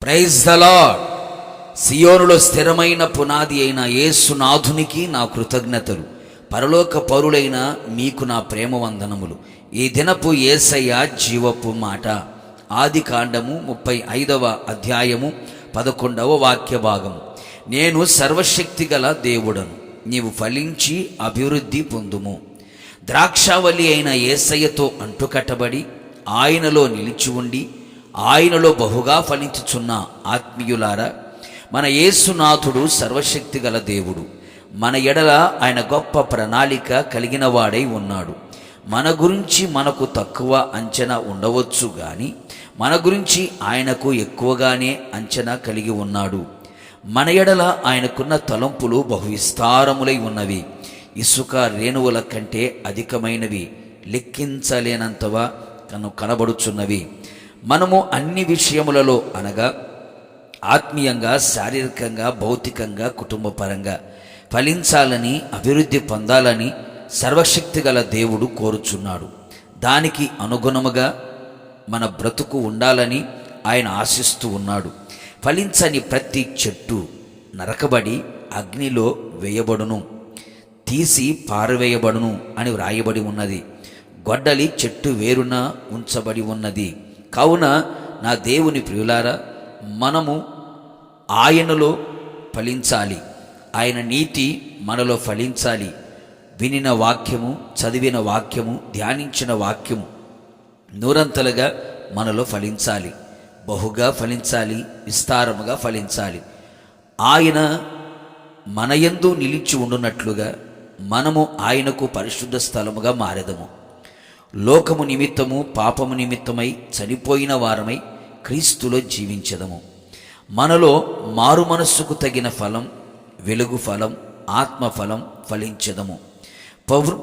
Praise the lord. సియోనులో స్థిరమైన పునాది అయిన యేసునాథునికి నా కృతజ్ఞతలు. పరలోక పౌరులైన మీకు నా ప్రేమ వందనములు. ఈ దినపు యేసయ్య జీవపు మాట. ఆది కాండము 35వ అధ్యాయము 11వ వాక్య భాగము. నేను సర్వశక్తి గల దేవుడను, నీవు ఫలించి అభివృద్ధి పొందుము. ద్రాక్షావళి అయిన యేసయ్యతో అంటుకట్టబడి ఆయనలో నిలిచి ఉండి ఆయనలో బహుగా ఫలించుచున్న ఆత్మీయులారా, మన యేసునాథుడు సర్వశక్తి గల దేవుడు. మన ఎడల ఆయన గొప్ప ప్రణాళిక కలిగిన వాడై ఉన్నాడు. మన గురించి మనకు తక్కువ అంచనా ఉండవచ్చు కానీ మన గురించి ఆయనకు ఎక్కువగానే అంచనా కలిగి ఉన్నాడు. మన ఎడల ఆయనకున్న తలంపులు బహు విస్తారములై ఉన్నవి, ఇసుక రేణువుల కంటే అధికమైనవి, లెక్కించలేనంతగా కనబడుచున్నవి. మనము అన్ని విషయములలో అనగా ఆత్మీయంగా, శారీరకంగా, భౌతికంగా, కుటుంబపరంగా ఫలించాలని, అభివృద్ధి పొందాలని సర్వశక్తి గల దేవుడు కోరుచున్నాడు. దానికి అనుగుణముగా మన బ్రతుకు ఉండాలని ఆయన ఆశిస్తూ ఉన్నాడు. ఫలించని ప్రతి చెట్టు నరకబడి అగ్నిలో వేయబడును, తీసి పారవేయబడును అని వ్రాయబడి ఉన్నది. గొడ్డలి చెట్టు వేరున ఉంచబడి ఉన్నది. కావున నా దేవుని ప్రియులారా, మనము ఆయనలో ఫలించాలి. ఆయన నీతి మనలో ఫలించాలి. వినిన వాక్యము, చదివిన వాక్యము, ధ్యానించిన వాక్యము నూరంతలుగా మనలో ఫలించాలి, బహుగా ఫలించాలి, విస్తారముగా ఫలించాలి. ఆయన మనయందు నిలిచి ఉండునట్లుగా మనము ఆయనకు పరిశుద్ధ స్థలముగా మారెదము. లోకము నిమిత్తము, పాపము నిమిత్తమై చనిపోయిన వారమై క్రీస్తులో జీవించదము. మనలో మారు మనస్సుకు తగిన ఫలం, వెలుగు ఫలం, ఆత్మఫలం ఫలించదము.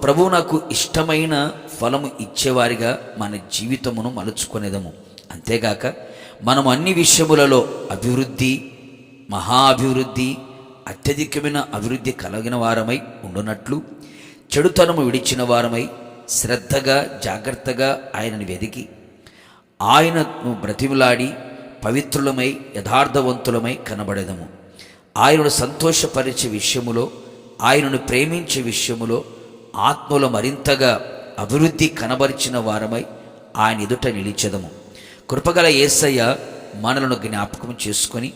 ప్రభువు నాకు ఇష్టమైన ఫలము ఇచ్చేవారిగా మన జీవితమును మలుచుకొనేదము. అంతేగాక మనము అన్ని విషయములలో అభివృద్ధి, మహా అభివృద్ధి, అత్యధికమైన అభివృద్ధి కలిగిన వారమై ఉండునట్లు చెడుతనము విడిచిన వారమై శ్రద్ధగా, జాగ్రత్తగా ఆయనను వెదికి ఆయనను బ్రతిమలాడి పవిత్రులమై యథార్థవంతులమై కనబడేదము. ఆయనను సంతోషపరిచే విషయములో, ఆయనను ప్రేమించే విషయములో ఆత్మలో మరింతగా అభివృద్ధి కనబరిచిన వారమై ఆయన ఎదుట నిలిచెదము. కృపగల యేసయ్య మనలను జ్ఞాపకం చేసుకొని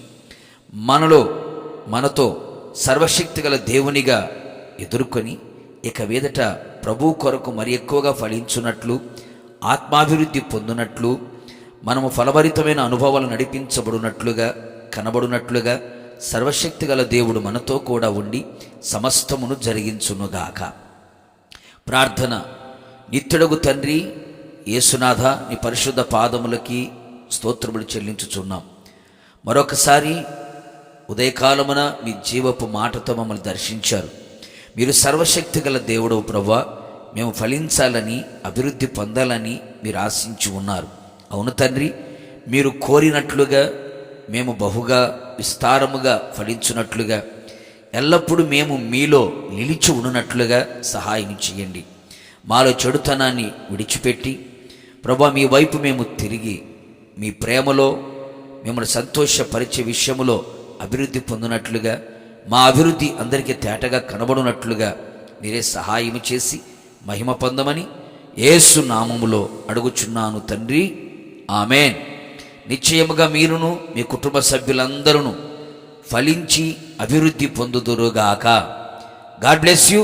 మనతో సర్వశక్తి గల దేవునిగా ఎదుర్కొని ఇక మీదట ప్రభు కొరకు మరి ఎక్కువగా ఫలించున్నట్లు, ఆత్మాభివృద్ధి పొందినట్లు, మనము ఫలభరితమైన అనుభవాలు నడిపించబడినట్లుగా కనబడినట్లుగా సర్వశక్తి గల దేవుడు మనతో కూడా ఉండి సమస్తమును జరిగించునుగాక. ప్రార్థన. నిత్యుడగు తండ్రి యేసునాథ, నీ పరిశుద్ధ పాదములకి స్తోత్రములు చెల్లించుచున్నాం. మరొకసారి ఉదయకాలమున మీ జీవపు మాటతో మమ్మల్ని దర్శించారు. మీరు సర్వశక్తి గల దేవుడు ప్రభువా, మేము ఫలించాలని, అభివృద్ధి పొందాలని మీరు ఆశించి ఉన్నారు. అవును తండ్రి, మీరు కోరినట్లుగా మేము బహుగా విస్తారముగా ఫలించున్నట్లుగా, ఎల్లప్పుడూ మేము మీలో నిలిచి ఉన్నట్లుగా సహాయం చేయండి. మాలో చెడుతనాన్ని విడిచిపెట్టి ప్రభువా, మీ వైపు మేము తిరిగి మీ ప్రేమలో మిమ్మల్ని సంతోషపరిచే విషయములో అభివృద్ధి పొందినట్లుగా, మా అభివృద్ధి అందరికీ తేటగా కనబడినట్లుగా మీరే సహాయం చేసి మహిమ పొందమని యేసు నామములో అడుగుచున్నాను తండ్రి, ఆమెన్. నిశ్చయముగా మీరును మీ కుటుంబ సభ్యులందరూ ఫలించి అభివృద్ధి పొందుదురుగాక. God bless you.